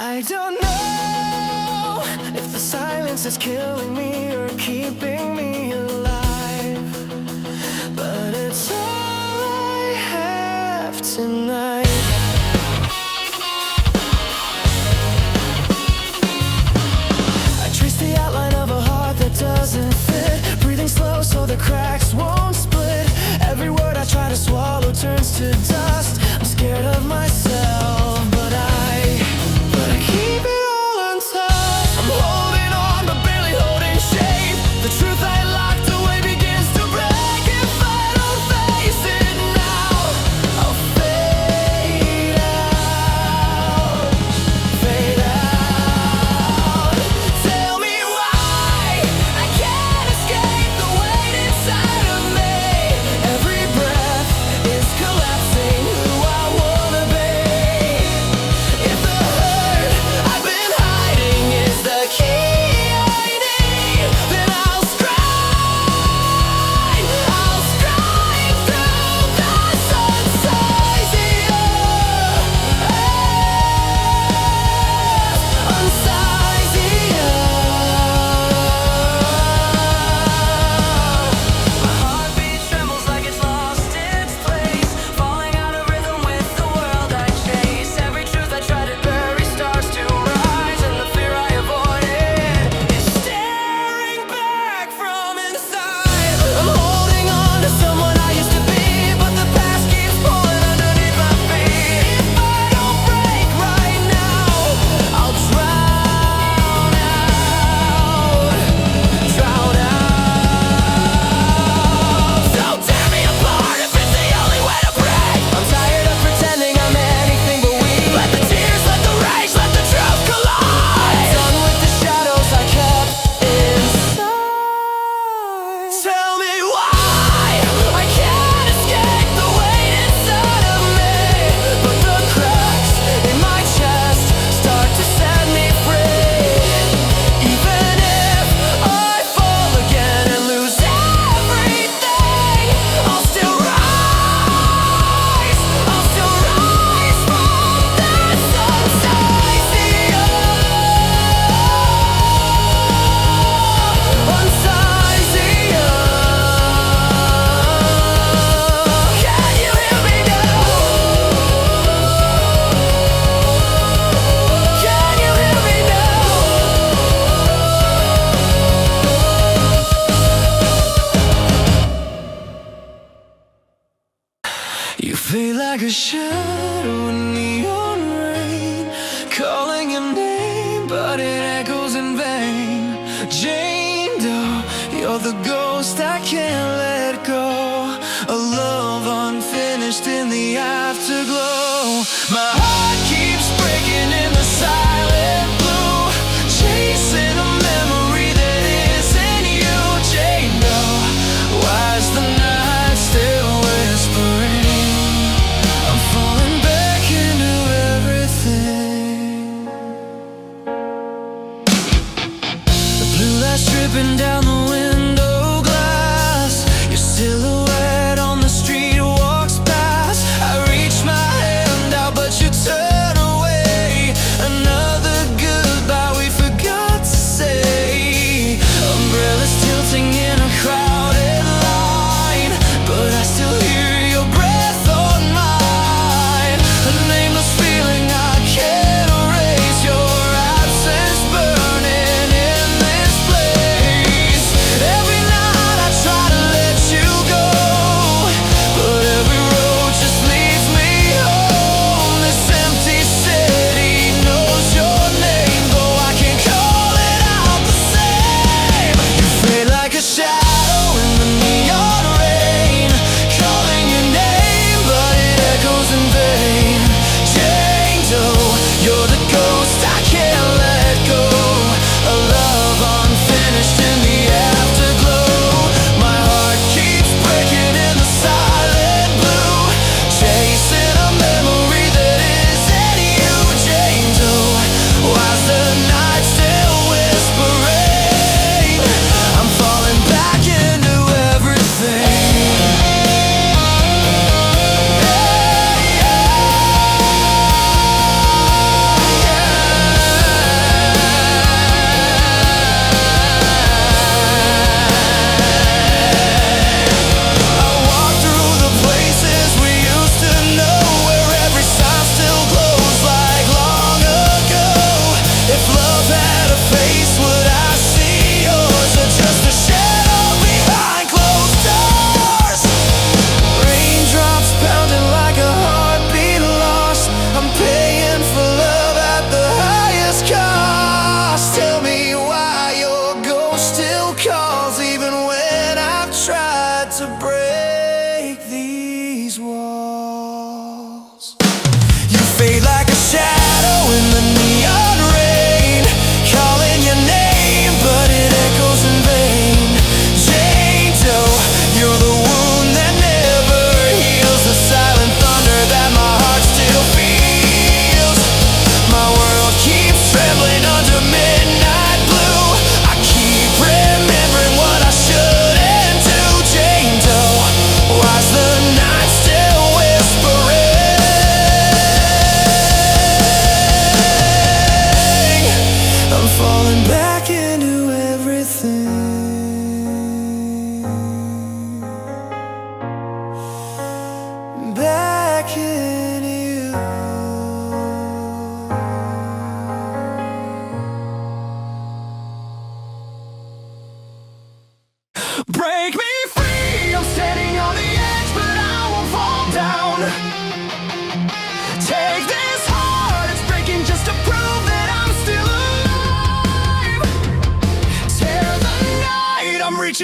I don't know if the silence is killing me or keeping me alive, but it's all I have tonight. I trace the outline of a heart that doesn't fit, breathing slow so the cracks won't split. Every word I try to swallow turns to dust. I'm scared of myself, but I keep it all untucked. I'm holding on but barely holding shape. The truth I locked away begins to break. If I don't face it now, I'll fade out, fade out. Tell me why I can't escape the weight inside of me. Every breath is collapsing who I wanna be. If the hurt I've been hiding is the key I need, then I'll scream through the UNSIZENIA, UNSIZENIA. My heartbeat trembles like it's lost its place, falling out of rhythm with the world I chase. Every truth I try to bury starts to rise, and the fear I avoided is staring back from inside. I'm holding on to someone I used to be, but the past keeps pulling underneath my feet. If I don't break right now, I'll drown out, drown out. Don't tear me apart if it's the only way to break. I'm tired of pretending I'm anything but weak. Let the tears, let the rage, let the truth collide. Done with the shadows I kept inside. Tell me why I can't escape the weight inside of me, but the cracks in my chest start to set me free. Even if I fall again and lose everything, I'll still rise. I'll still rise from this UNSIZENIA, UNSIZENIA. Can you hear me now? Can you hear me now? You fade like a shadow in neon rain, calling your name, but it echoes in vain. Jane Doe, you're the ghost I can't let go. A love unfinished in the afterglow. My heart keeps breaking in the silent blue, chasing a memory that isn't you. Jane Doe, why's the night still whispering? I'm falling back into everything. The blue lights dripping down the window glass. Your silhouette on the street walks past. I reach my hand out, but you turn away. Another goodbye we forgot to say. Umbrellas tilting in a crowded line, but I still hear your breath on mine. A nameless feeling I can't erase. Your absence burning in this place.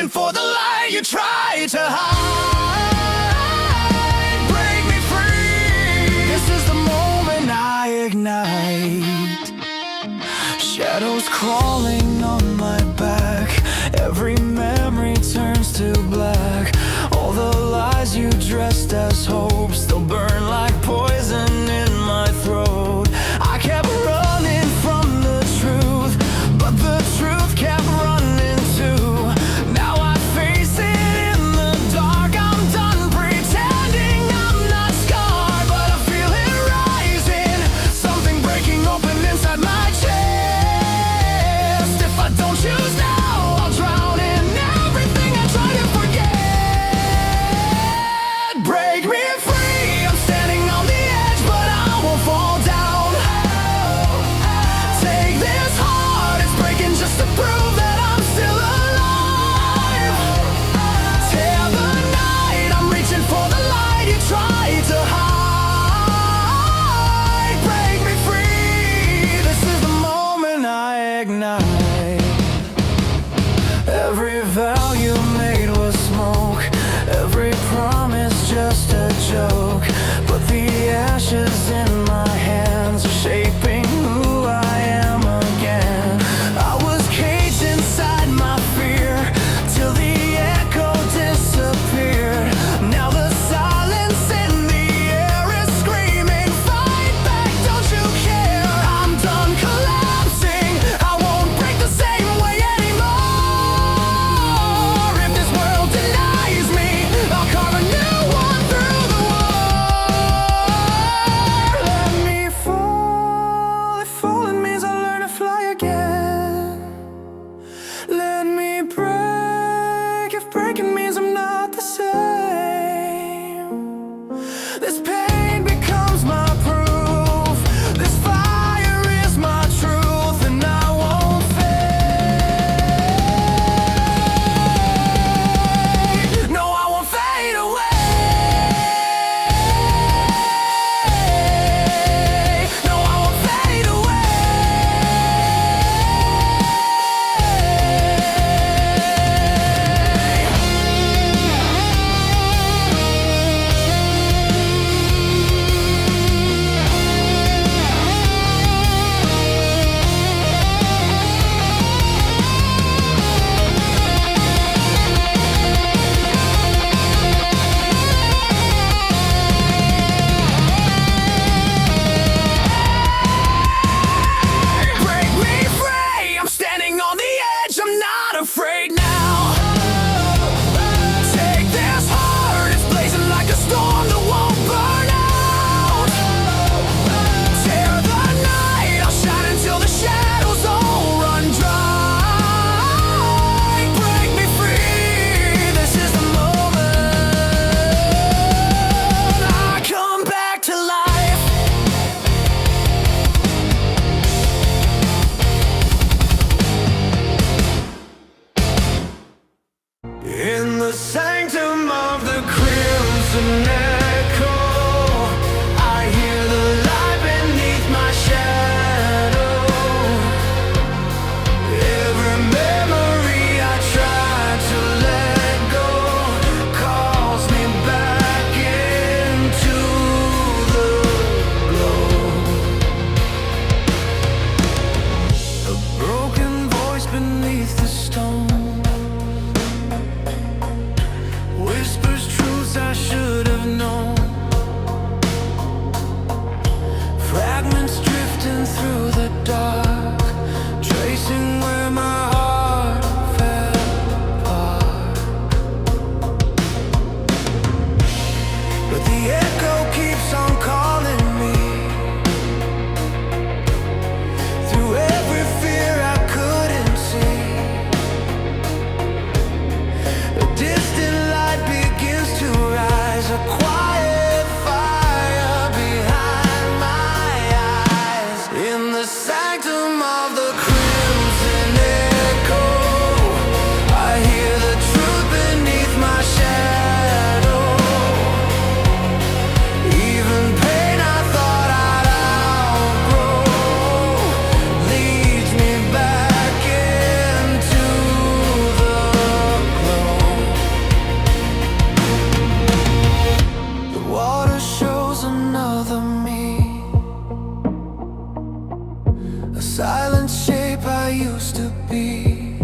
reaching for the light you try to hide. Break me free. This is the moment I ignite. Shadows crawling on my back. Every memory turns to black. All the lies you dressed as hope still burn like poison in my throat. I kept running from the truth, but the truth kept running too. Now I face it in the dark. I'm done pretending I'm not scarred, but I feel it rising, something breaking open inside my chest. If I don't choose now, I'll drown in everything I try to forget. Break me free. I'm standing on the edge, but I won't fall down. Take this heart, it's breaking just to prove that I'm still alive. Tear the night, I'm reaching for the light you tried to hide. Break me free. This is the moment I ignite. Every vow you made was smoke, every promise just a joke. But the ashes in my hands are shaping who I am again. I was caged inside my fear till the echo disappeared. Now the silence in the air is screaming, fight back, don't you care? I'm done collapsing, I won't break the same way anymore. If this world denies me, I'll carve a new one through the wall. Let me fall, if falling means I learn to fly again. Let me break, if breaking means I'm not the same. This pain becomes my proof, this fire is my truth, and I won't fade. No, I won't fade away. No, I won't fade away. Break me free. I'm standing on the edge, I'm not afraid now. Take this heart, it's blazing like a storm that won't burn out. Tear the night, I'll shine until the shadows all run dry. Break me free, this is the moment I come back to life. In the sanctum of the crimson echo, I hear the light beneath my shadow. Every memory I try to let go calls me back into the glow. A broken voice beneath the stone whispers truths I should have known. Fragments drifting through the dark, tracing where my heart fell apart. But the echo keeps on calling me through every fear I couldn't see. A distant light begins to rise, a quiet fire behind my eyes. In the sanctum of the crimson echo, I hear the truth beneath my shadow. Even pain I thought I'd outgrow leads me back into the glow. a silent shape I used to be.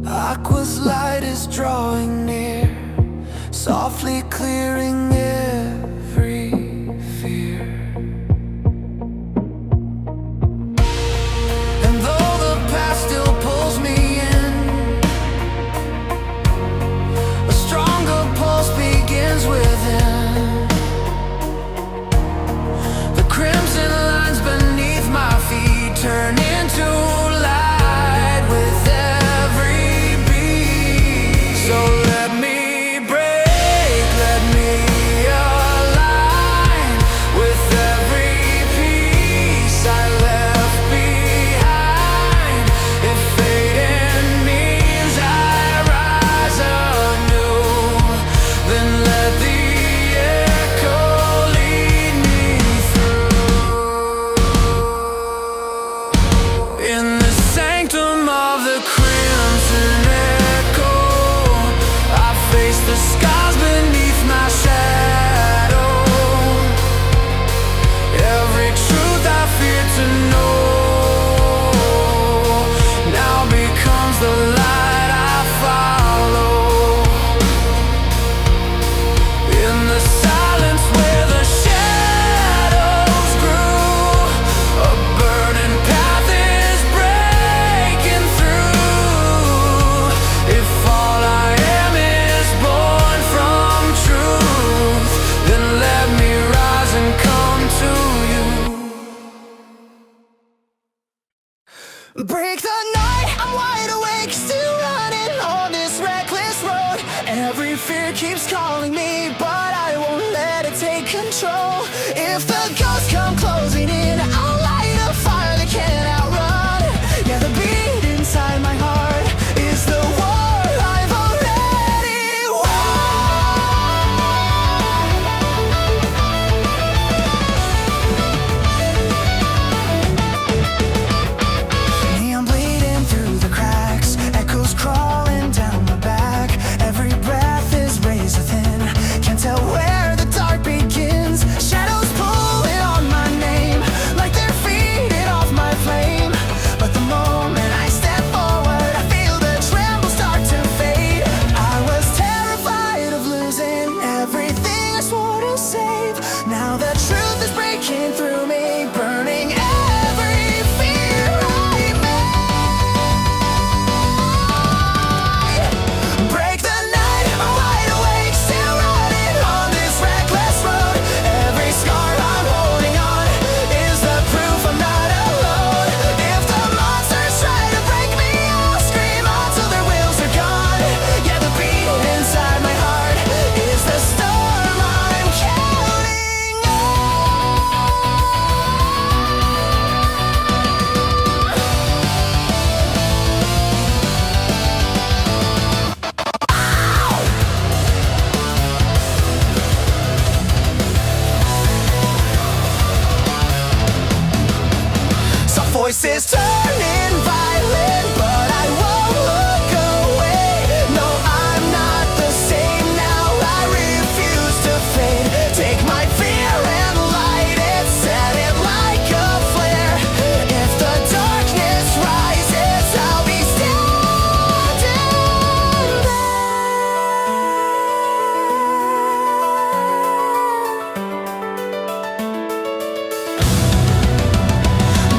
Aqua's light is drawing near, softly clearing every fear. And though the past still pulls me in, a stronger pulse begins within. The crimson lines beneath my feet turn into light with every beat. So let me break, let me align with every piece I left behind. If fading means I rise anew, then let the echo lead me through. In the sanctum of the crimson echo, I face the skies beneath my shadow. Every truth I feared to know now becomes the light I follow. In the silence where the shadows grew, a burning path is breaking through. If all I am is born from truth, then let me rise and come to you. Break the night, I'm wide awake, still running on this reckless road. Every fear keeps calling me, but I won't let it take control. If the ghosts come closing in, I'll light a fire they can't outrun. Yeah, the beat inside my heart is the war I've already won. Neon bleeding through the cracks, echoes crawling down my back. Every breath is razor thin, can't tell where the dark begins. Shadows pulling on my name, like they're feeding off my flame. But the moment I step forward, I feel the tremble start to fade. I was terrified of losing everything I swore to save. Now the truth is breaking through me, burning every fear I made. Break the night, I'm wide awake, still running on this reckless road. Every scar I'm holding on is the proof I'm not alone. If the monsters try to break me, I'll scream until their wheels are gone. Yeah, the beat inside my heart is the storm I'm counting on. Some voices turning violent, but I won't look away. No, I'm not the same now, I refuse to fade. Take my fear and light it, set it like a flare. If the darkness rises, I'll be standing there.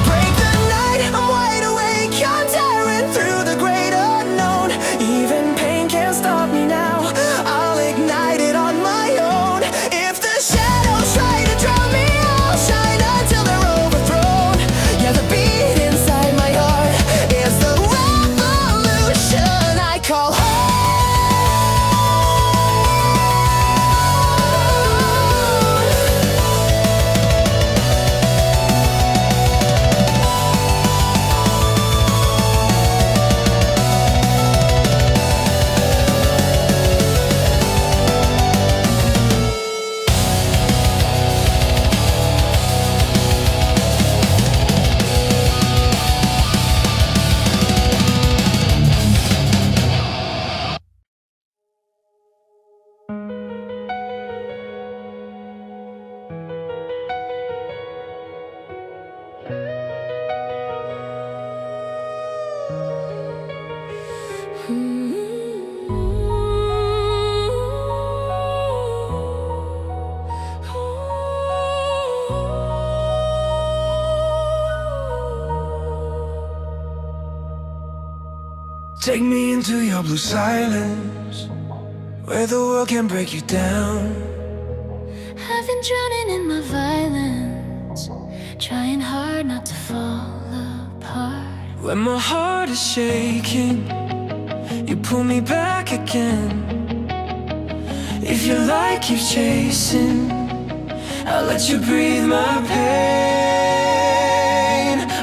Break the night, I'm wide Take me into your blue silence, where the world can break you down. I've been drowning in my violence, trying hard not to fall apart. When my heart is shaking, you pull me back again. If your light keeps chasing, I'll let you breathe my pain.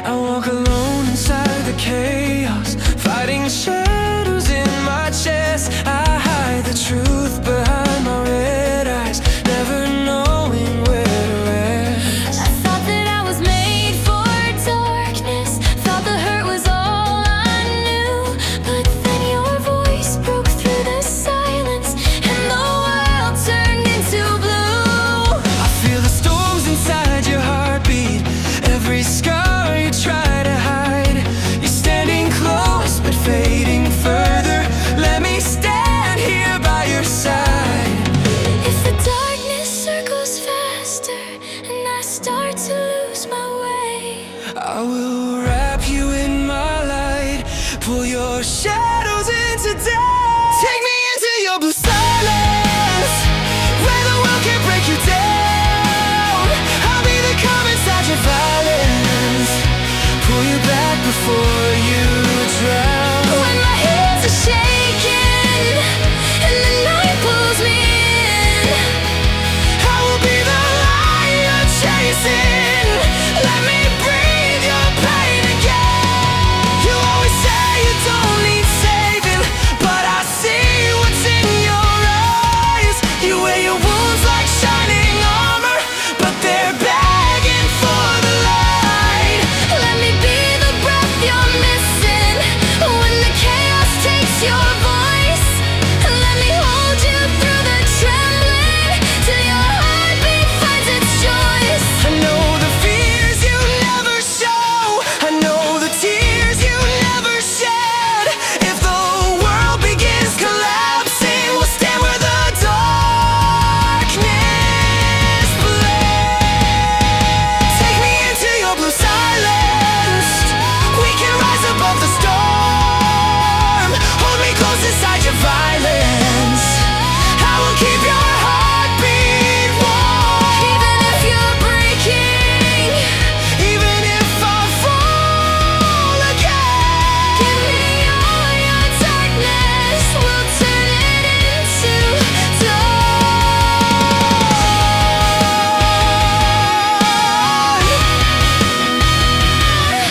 I walk alone inside the chaos, fighting shadows in my chest. I hide the truth behind my red eyes, never knowing where to rest. I thought that I was made for darkness, thought the hurt was all I knew. But then your voice broke through the silence, and the world turned into blue. I feel the storms inside your heartbeat, every scar you try to hide. You're standing close but fading further. Let me stand here by your side. If the darkness circles faster and I start to lose my way, I will wrap you in my light, pull your shadows into day. Take me into your blue silence, where the world can break you down. I'll be the calm inside your violence, pull you back before you drown. when my hands are shaking and the night pulls me in, I will be the light you're chasing. Let me breathe your pain again. You always say you don't need saving, but I see what's in your eyes. You wear your wounds like shining armor, but they're begging for the light. let me be the breath you're missing when the chaos takes your voice. Let me hold you through the trembling till your heartbeat finds its choice. I know the fears you never show, I know the tears you never shed. If the world begins collapsing, we'll stand where the darkness blends. Take me into your blue silence, we can rise above the storm. Hold me close inside your violence, I will keep your heartbeat warm. Even if you're breaking, Even if I fall again, give me all your darkness, we'll turn it into dawn.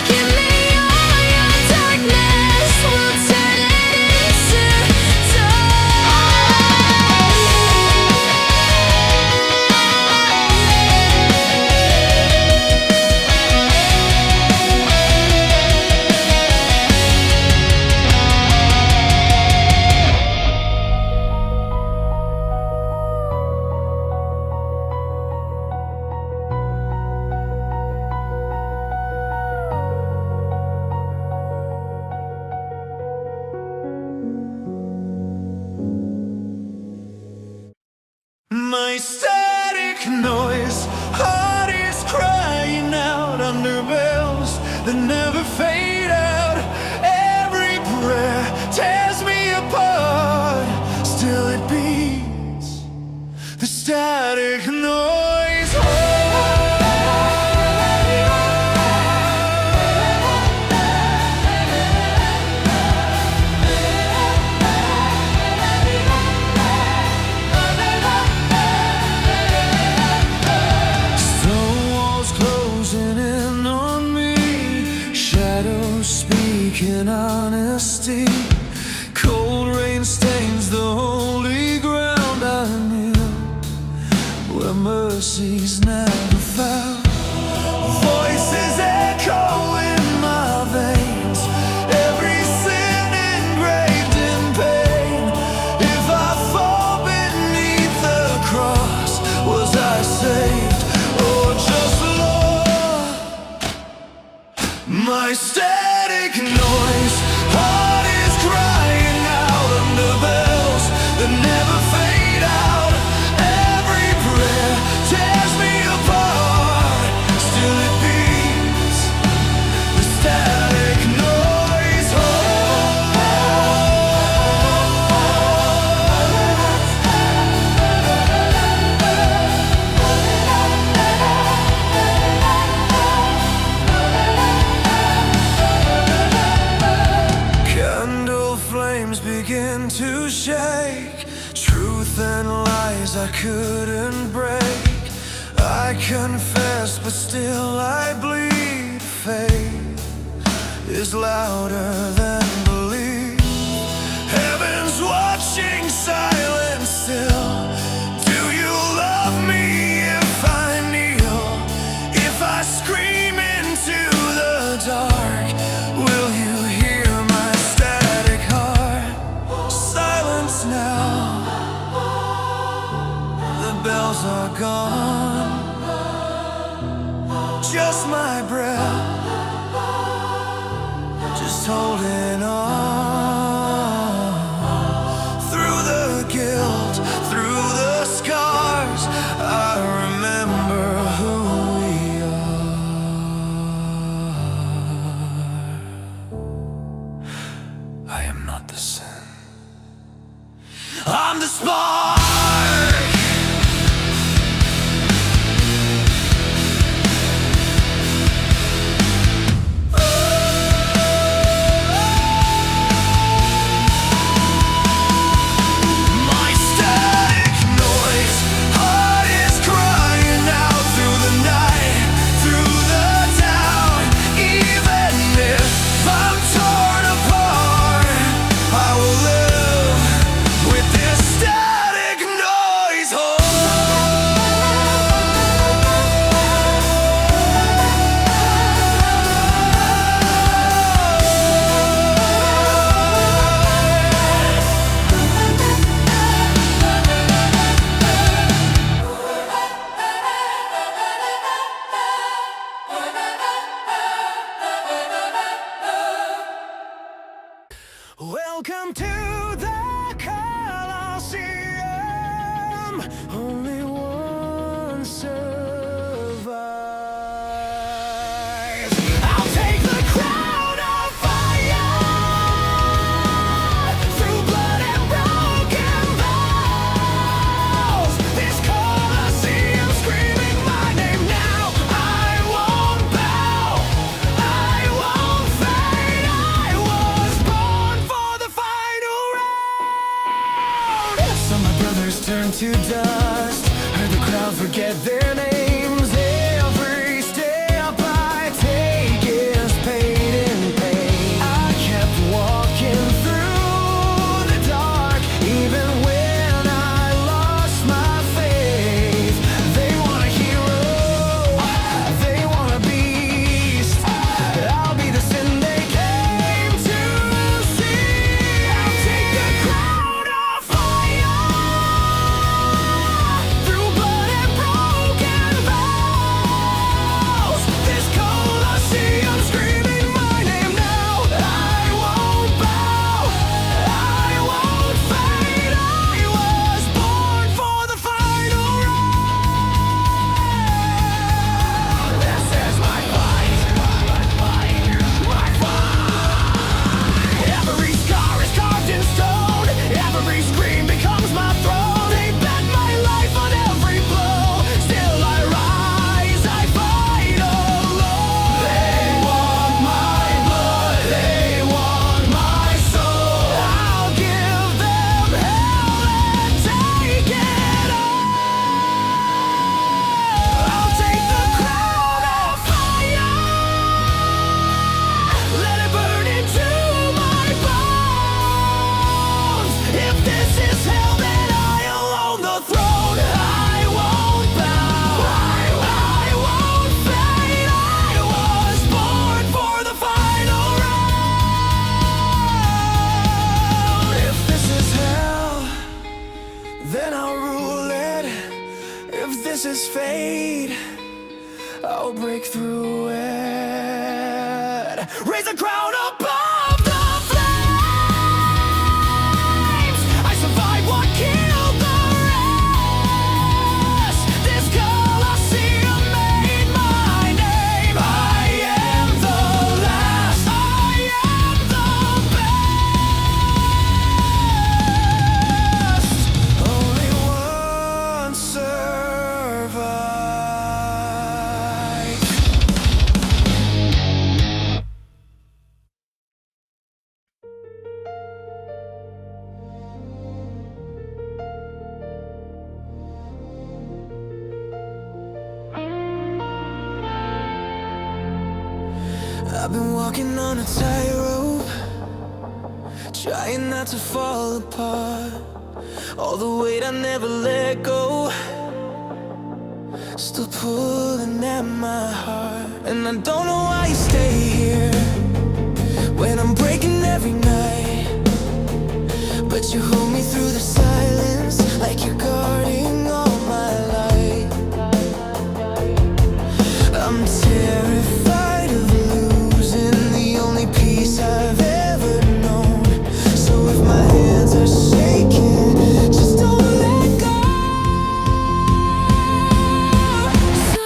Give me all your darkness, we'll turn it into my static noise, heart is crying out under bells that never fade out. Every prayer tears me apart, still it beats, the static noise. Stone walls closing in on me, shadows speaking honesty. Cold rain stains the holy ground I knew, where mercy's never found. Voices echo in my veins, every sin engraved in pain. If I fall beneath the cross, was I saved or just lost? My static noise, heart is crying out under bells that never fade out. Every prayer tears me apart, still it beats, the static noise. Candle flames begin to shake, truth and lies I couldn't break. I confess, but still I bleed. Faith is louder than belief. Heaven's watching, silent still. Do you love me if I kneel? If I scream into the dark, will you hear my static heart? Silence now, the bells are gone. Just my breath, just holding on. Through the guilt, through the scars, I remember who we are. I am not the sin, I'm the spark. My static noise, heart is crying out through the night, through the town. Even if I'm torn apart, I will live with this static noise. Welcome to the COLISEUM. Only one survives. I'll take the crown of fire through blood and broken bones. This COLISEUM screaming my name now. I won't bow, I won't fade. I was born for the final round. Saw my brothers turn to dust, heard the crowd forget their names. Every step I take is paid in pain. I kept walking through the dark, even when I lost my faith. They want a hero, they want a beast. I'll be the sin they came to see. I'll take the crown of fire through blood and broken vows. This COLISEUM screaming my name now. I won't bow, I won't fade. I was born for the final round. This is my fight, my fight. Every scar is carved in stone, every scream becomes my throne. They bet my life on every blow, still I rise, I fight alone. They want my blood, they want my soul. I'll give them hell and take it all. I'll take the crown of fire, let it burn into my bones. If this is hell, then I'll own the throne. I won't bow, I won't fade. I was born for the final round. If this is hell, then I'll rule it. If this is fate, I'll break through it. raise a crown above the flames. I survived what killed the rest. This Colosseum made my name. I am the last. I am the best. Only one survived. I've been walking on a tightrope, trying not to fall apart. All the weight I never let go, still pulling at my heart. And I don't know why you stay here when I'm breaking every night, but you hold me through the silence like you're guarding all my light. I'm terrified of losing the only peace I've ever known. So if my hands are shaking, just don't let go. So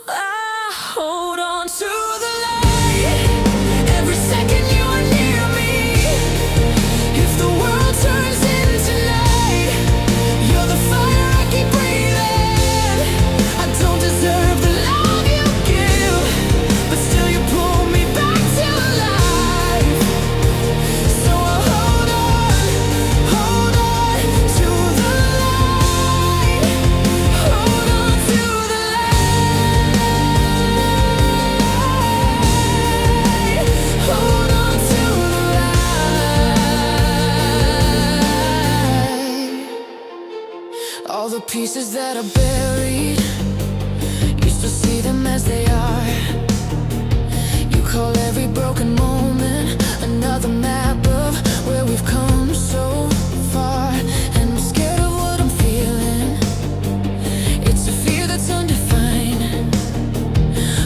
I hold on to the light. Every second you are near me. If the world turns into night, you're the fire I keep breathing. I don't deserve the love you give, but still you pull me back to life. So I'll hold on to the light. Hold on to the light. Hold on to the light. All the pieces that are buried, you still see them as they are. You call every broken moment another map of where we've come so far. And I'm scared of what I'm feeling. It's a fear that's undefined,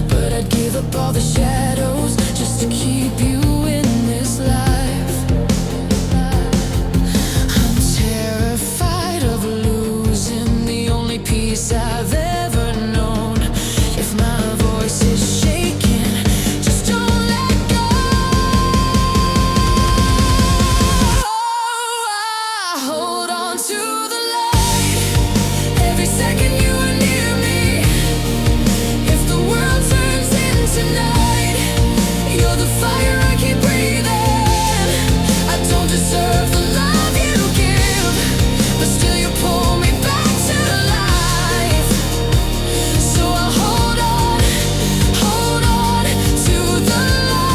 but I'd give up all the shadows just to keep you in this life. I'm terrified of losing the only peace I've ever known. If my voice is shaking, just don't let go. I hold on to the light. Every second you are near me. If the world turns into night, you're the fire I keep breathing. I don't deserve the love you give, but still you pull me back to life. So I'll hold on to the light.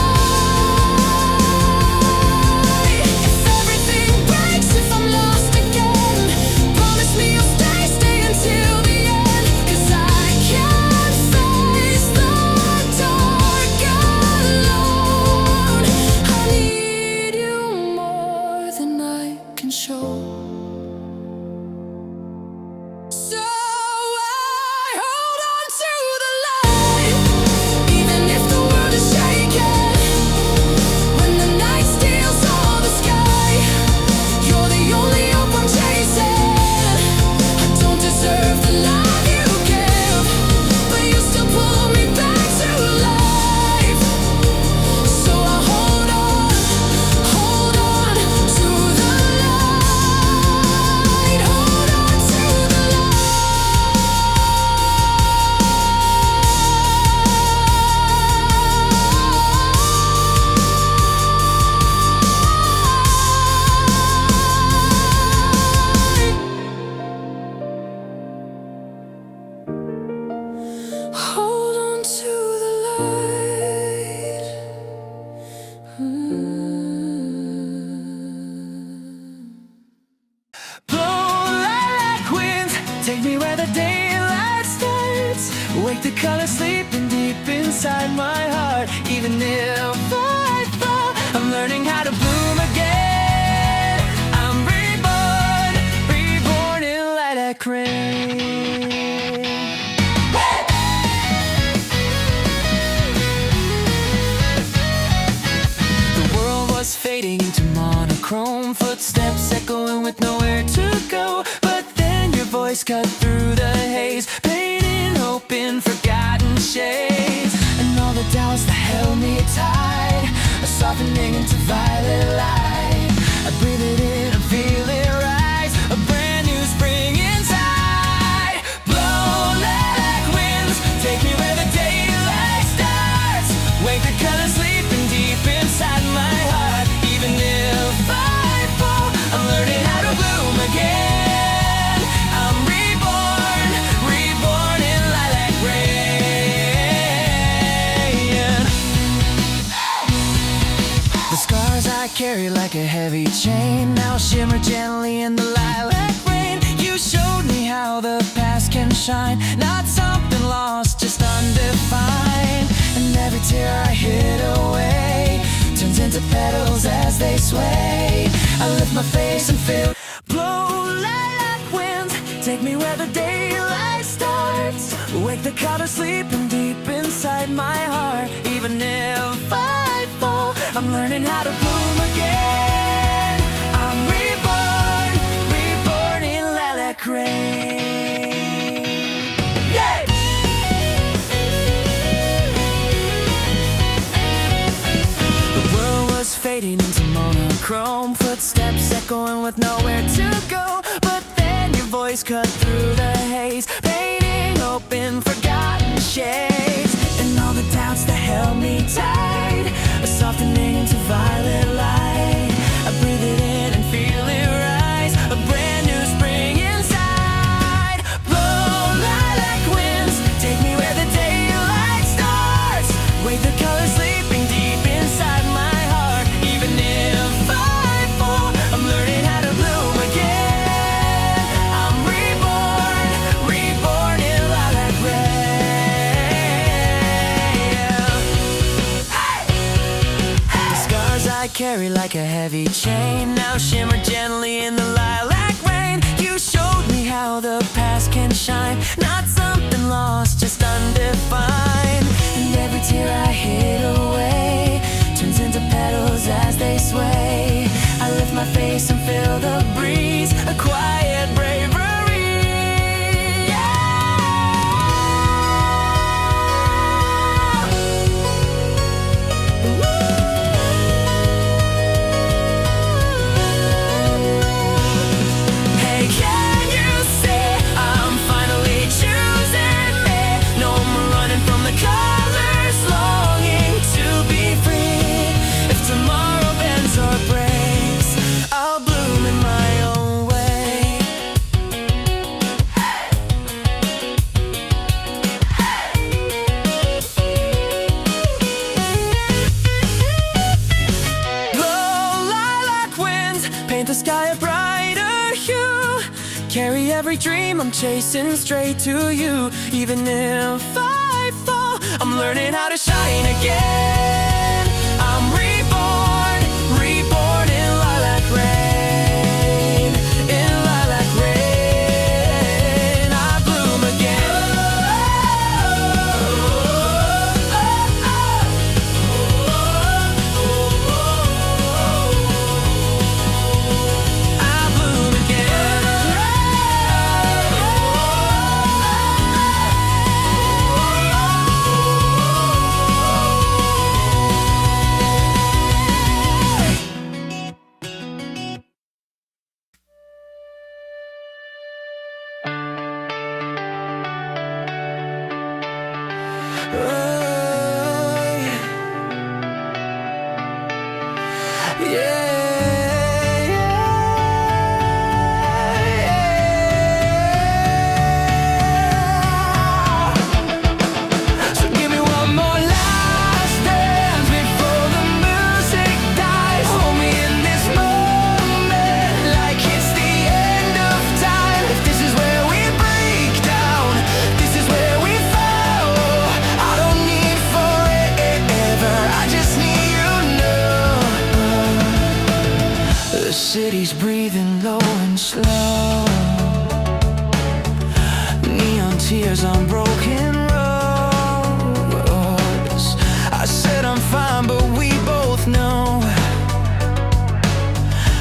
If everything breaks, if I'm lost again, promise me you'll stay until the end. 'Cause I can't face the dark alone. I need you more than I cut through the haze, painting hope in forgotten shades. And all the doubts that held me tight are softening into violet light. I breathe it in and feel it rise, a brand new spring inside. Blow like winds, take me where the daylight starts. Wake the colors sleeping deep inside my heart. Even if I fall, I'm learning how to bloom again. I'm reborn, reborn in lilac rain. The scars I carry like a heavy chain now shimmer gently in the lilac rain. You showed me how the past can shine, not something lost, just undefined. And every tear I hid away turns into petals as they sway. I lift my face and feel. Blow lilac winds, take me where the daylight starts. Wake the colors sleeping deep inside my heart. Even if I fall, I'm learning how to bloom again. I'm reborn, reborn in lilac rain. Yeah! The world was fading into monochrome, footsteps echoing with nowhere to go. But then your voice cut through the haze, painting hope in forgotten shades. And all the doubts that held me tight are softening into violet light. I breathe it in and feel it rise, a brand new spring inside. Blow lilac winds, take me where the daylight starts. Wake the colors sleeping deep inside my heart. Even if I fall, I'm learning how to bloom again. I'm reborn, reborn in lilac rain. The scars I carry like a heavy chain now shimmer gently in the lilac rain. You showed me how the past can shine, not something lost, just undefined. And every tear I hid away turns into petals as they sway. I lift my face and feel the breeze, a quiet bravery. Hey, can you see I'm finally choosing me? No more running from the colors, longing to be free. If tomorrow bends or breaks, I'll bloom in my own way. Blow lilac winds, paint the sky a brighter hue. Carry every dream I'm chasing straight to you. Even if I fall, I'm learning how to shine again. I'm reborn, reborn in lilac rain. In lilac rain, I bloom again. I bloom again. So give me one more last dance before the music dies. Hold me in this moment like it's the end of time. If this is where we break down, this is where we fall. I don't need forever, I just need you now. The city's breathing low and slow, neon tears on broken roads. I said I'm fine, but we both know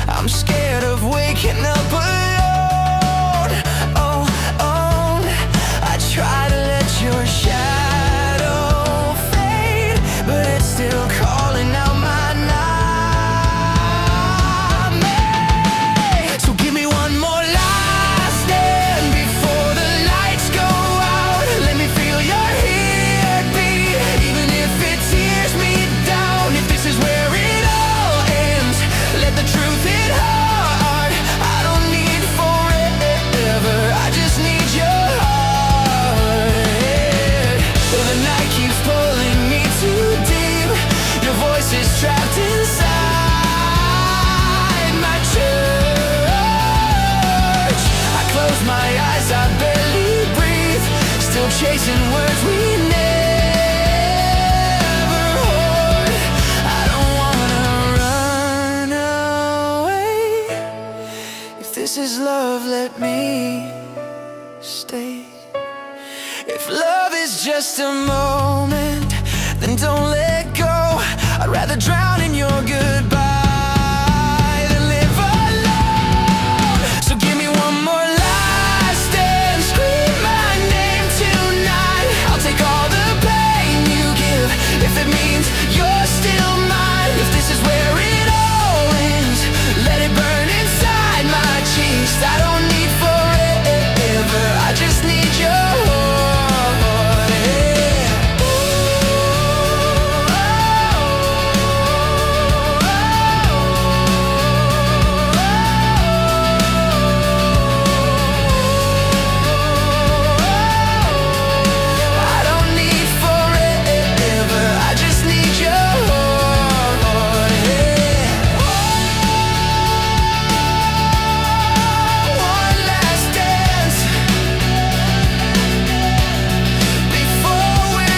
I'm scared of waking up alone. Oh, oh. chasing words we never heard. I don't wanna run away. If this is love, let me stay. If love is just a moment, then don't let go. I'd rather drown in your goodbye than live alone. So give me one more last dance, scream my name tonight. I'll take all the pain you give if it means you're still mine. If this is where it all ends, let it burn inside my cheeks. I don't need forever, I just need your heart, yeah. I don't need forever, I just need your heart, yeah. One last dance before we're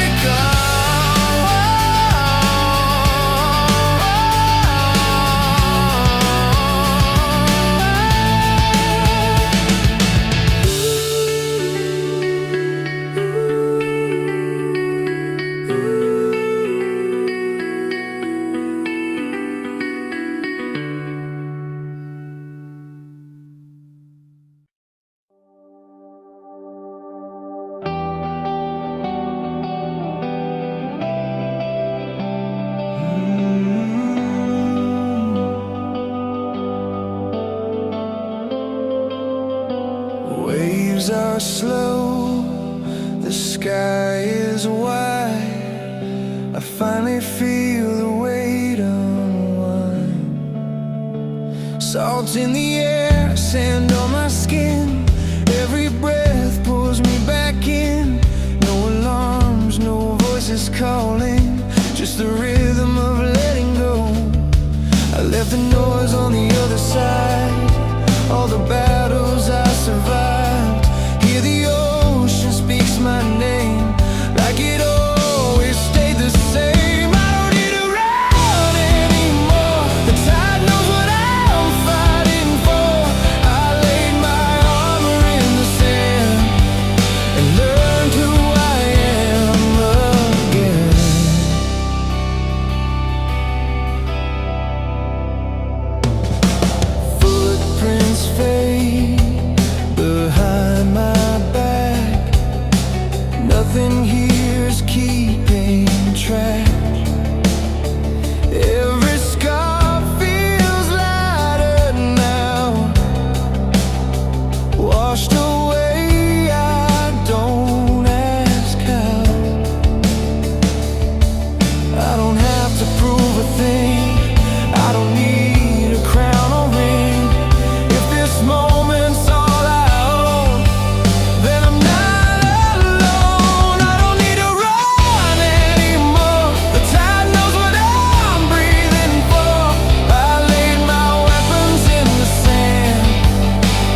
waves are slow, the sky is wide. I finally feel the weight unwind. Salt in the air, sand on my skin. Every breath pulls me back in. No alarms, no voices calling, just the rhythm of letting go. I left the noise on the other side, all the battles I survived. Hear the ocean speaks my name, like it always stayed the same. I don't need to run anymore, the tide knows what I'm fighting for. I laid my armor in the sand and learned who I am again. Footprints fade behind my back. Nothing here's keeping track. Every scar feels lighter now, washed away, I don't ask how. I don't have to prove a thing, I don't need a crown or ring. If this moment's all I own, then I'm not alone. I don't need to run anymore, the tide knows what I'm breathing for. I laid my weapons in the sand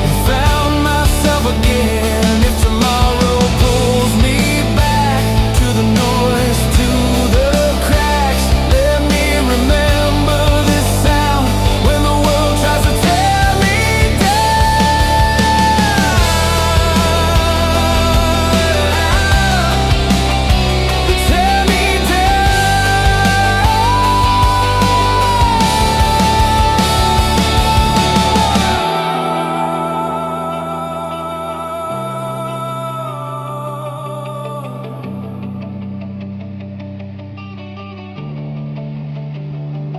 and found myself again. If tomorrow pulls me back to the noise, to the cracks, let me remember this sound when the world tries to tear me down. Tear me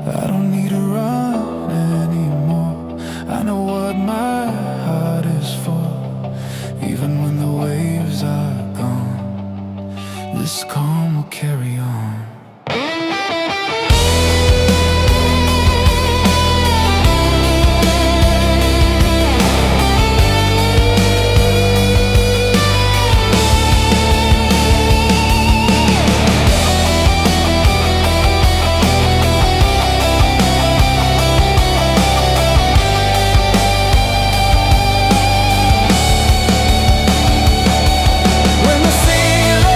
I don't need to run anymore, I know what my heart is for. Even when the waves are gone, this calm will carry on. When the sail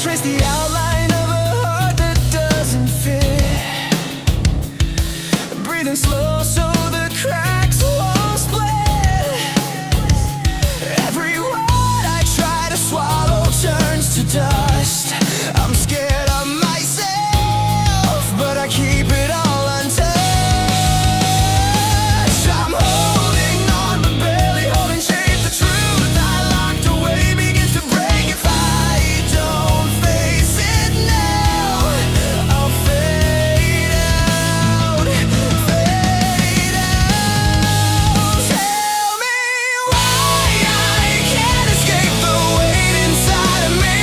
trace the outline of a heart that doesn't fit. Breathing slow so the cracks won't split. Every word I try to swallow turns to dust. I'm scared of myself, but I keep it all untouched. I'm holding on but barely holding shape. The truth I locked away begins to break. If I don't face it now, I'll fade out, fade out. Tell me why I can't escape the weight inside of me.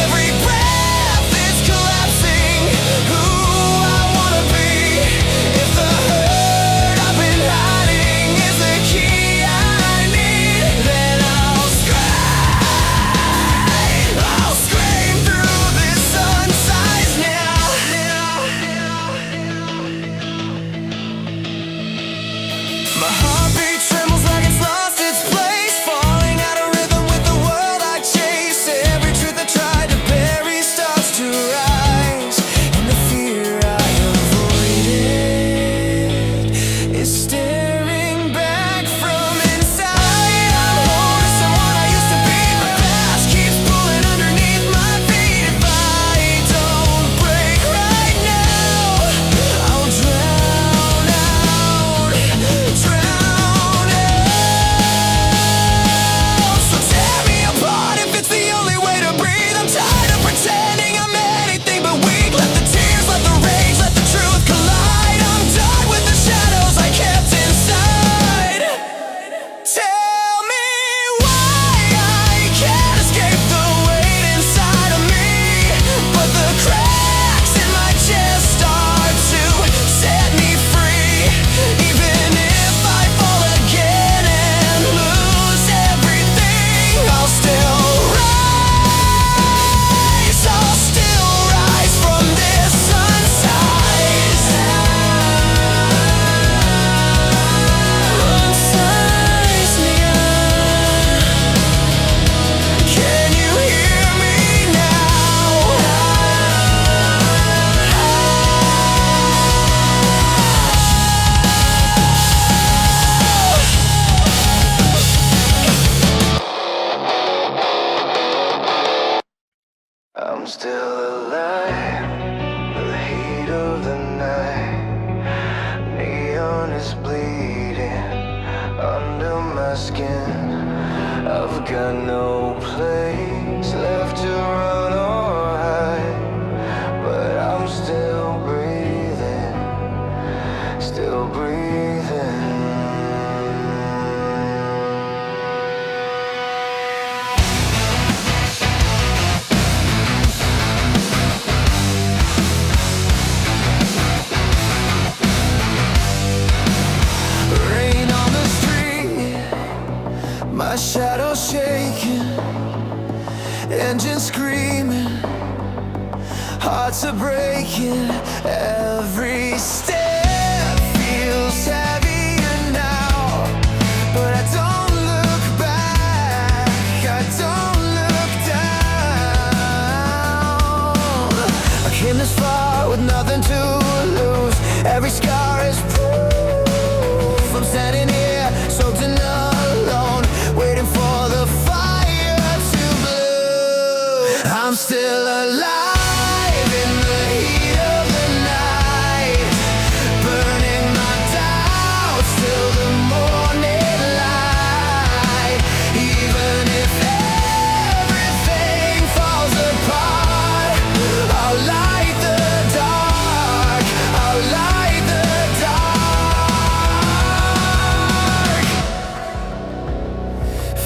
Every breath is collapsing who I wanna be. If the hurt I've been hiding is the key I need, then I'll scream through this unsized now. My heartbeat trembles like it's lost its place, falling out of rhythm with the world I chase. Every truth I tried to bury starts to rise, and the fear I avoided is staring back from inside. I'm holding someone I used to be, but past keeps pulling underneath my feet. If I don't break right now, I'll drown out, drown out. So tear me apart if it's the only way to breathe. I'm tired of pretending I'm anything but weak. Let the tears, let the rage, let the truth collide. I'm done with the shadows I kept inside. Tell me why I can't escape the weight inside of me, but the cracks in my chest start to set me free. Even if I fall again and lose everything, I'll still rise. I'll still rise from this unsized. UNSIZENIA. Can you hear me now? I'm still alive, the heat of the night. Neon is bleeding under my skin. I've got no place left to run or hide, but I'm still breathing, still breathing. Rain on the street, my shadow shaking, engine screaming, hearts are breaking. Every step feels heavier now, but I don't look back, I don't look down. I came this far with nothing to lose. Every scar is proof. I'm standing here, soaked and alone, waiting for the fire to bloom. I'm still alive in the heat of the night, burning my doubts till the morning light. Even if everything falls apart, I'll light the dark, I'll light the dark.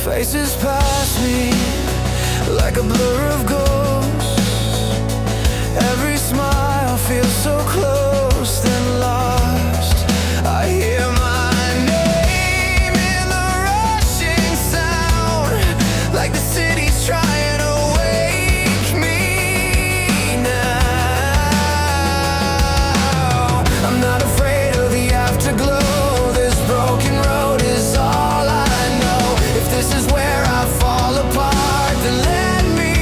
Faces pass me like a blur of ghosts. Every smile feels so close, then lost. I hear my name in the rushing sound, like the city's trying to wake me now. I'm not afraid of the afterglow. This broken road is all I know. If this is where I fall apart, then let me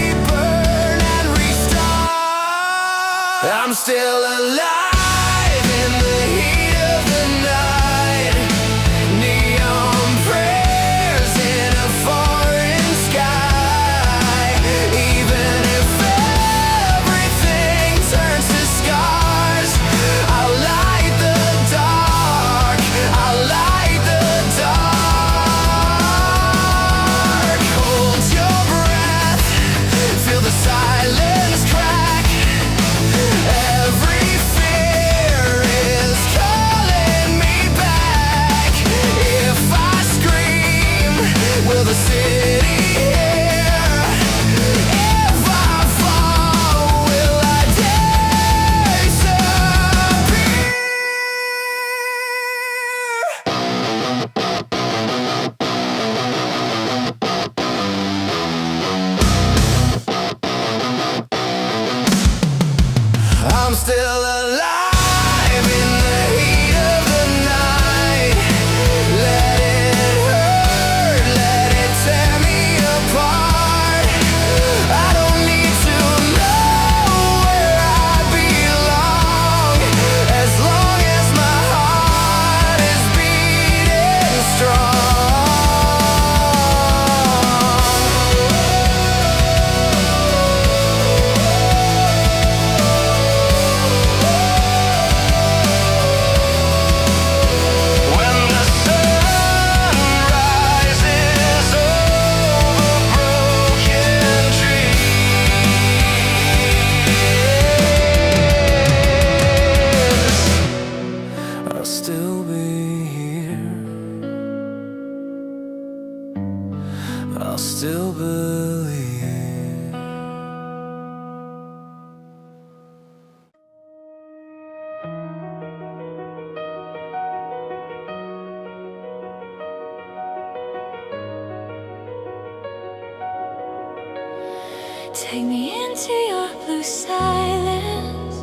Take me into your blue silence,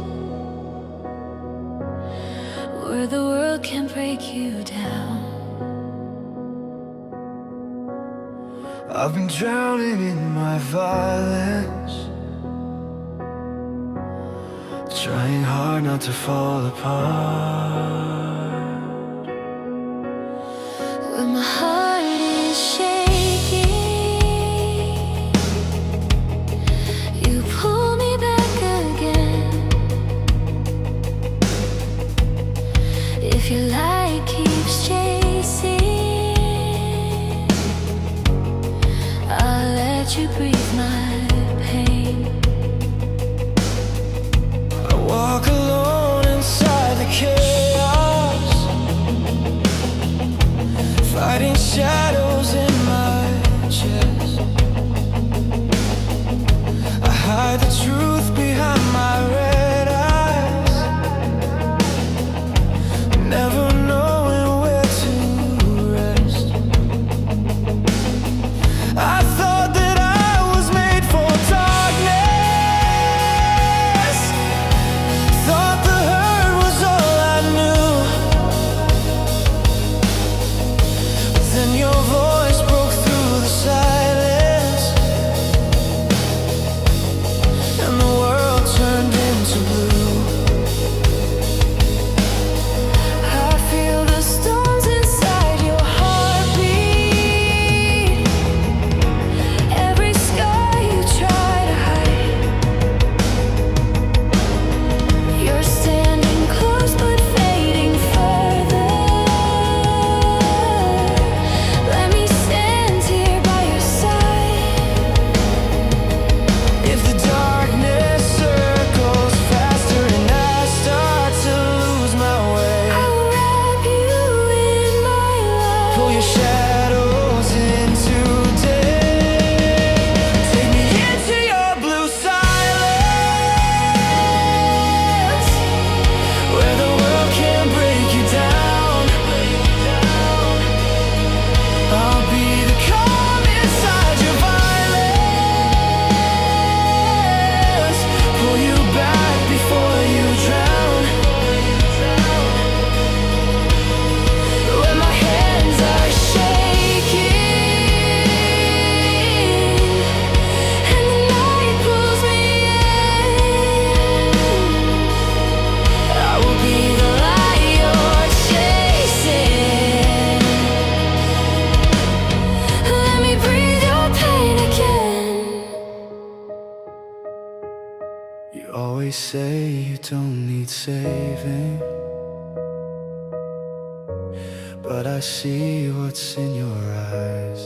where the world can break you down. I've been drowning in my violence, trying hard not to fall apart. When my heart is shaking, you pull me back again. If your light keeps chasing, I'll let you breathe my pain. I walk alone inside the chaos, fighting shadows in my chest. I hide the truth behind my red eyes, never knowing where to rest. I thought that I was made for darkness, thought the hurt was all I knew. But then your voice broke through the silence, and the world turned into blue. I feel the storms inside your heartbeat, every scar you try to hide. You're standing close but fading further. Let me stand here by your side. If the darkness circles faster and I start to lose my way, I will wrap you in my pull love. your shadows into day. Take me into your blue silence, where the world can break you down. I'll be the calm inside your violence, pull you back before you drown. When my hands are shaking And the night pulls me in, I will be the light you're chasing. Let me breathe your pain again. You always say you don't need saving, but I see what's in your eyes.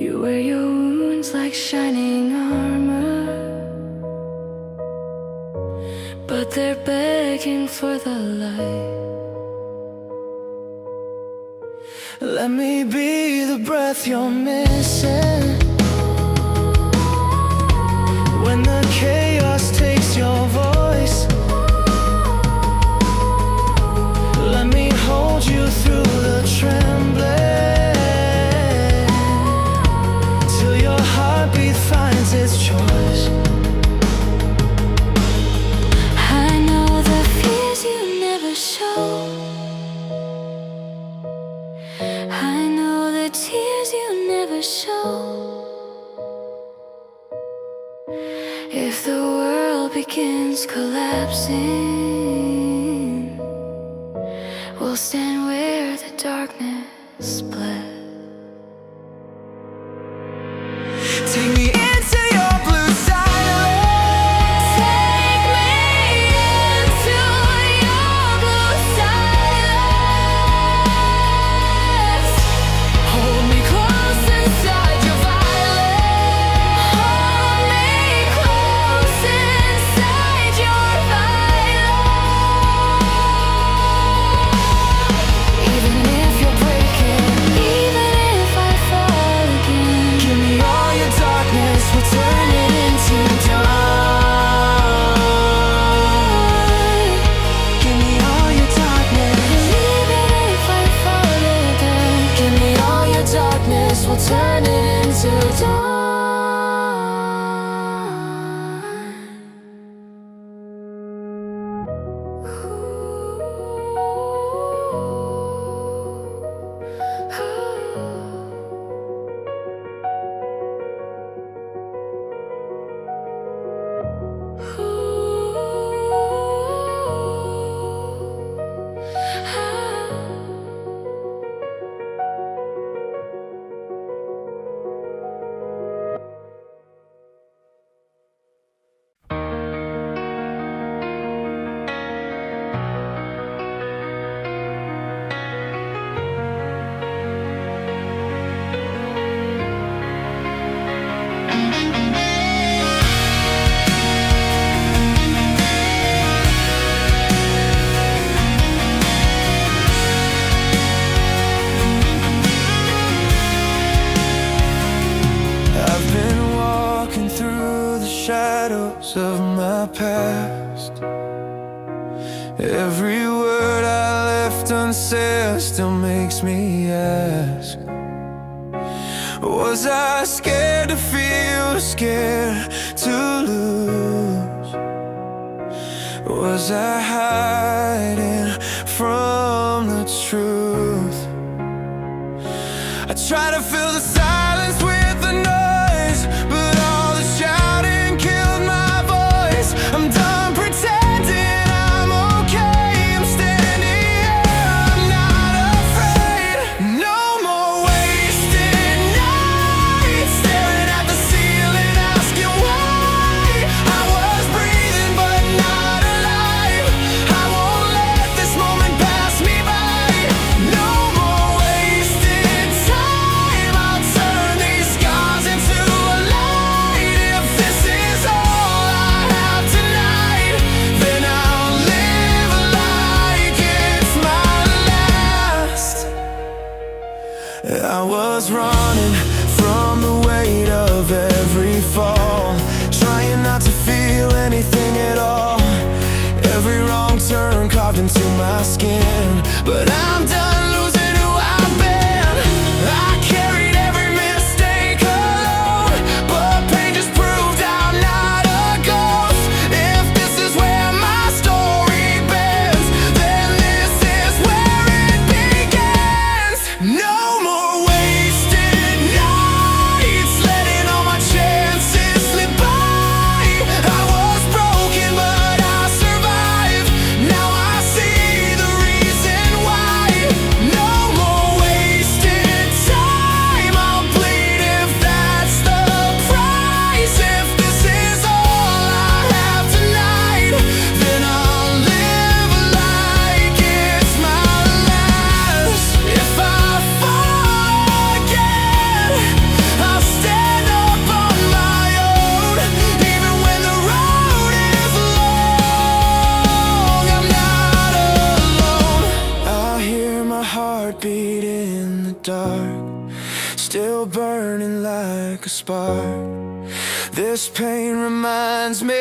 You wear your wounds like shining armor, but they're begging for the light. Let me be the breath you're missing, when the chaos takes your voice. Let me hold you through the trembling, till your heartbeat finds its choice. I know the fears you never show, I know the tears you never show. If the world begins collapsing, we'll stand where the darkness bled. Take me into your blue silence, Take me into your blue silence, hold me close inside your violence. hold me close inside your violence. Even if you're breaking, past. Every word I left unsaid still makes me ask, was I scared to feel, scared to lose? Was I hiding from the truth? I try to fill the silence with the noise, but all the shouting killed my voice. I'm done pretending I'm okay. I'm standing here, I'm not afraid. No more wasted nights staring at the ceiling, asking why I was breathing but not alive. I won't let this moment pass me by. No more wasted time. I'll turn these scars into a light. If this is all I have tonight, then I'll live like it's my last. I was running from the weight of every fall, trying not to feel anything at all. Every wrong turn carved into my skin, but I'm done losing who I've been. I carried every mistake alone, but pain just proved I'm not a ghost. If this is where my story bends, then this is where it begins. No more wasted nights, letting all my chances slip by. I was broken, but I survived. Now I see the reason why. No more wasted time. I'll bleed if that's the price. If this is all I have tonight, then I'll live like it's my last. If I fall again, I'll stand up on my own. Even when the road is long, I'm not alone. I hear my heartbeat in the dark, still burning like a spark. This pain reminds me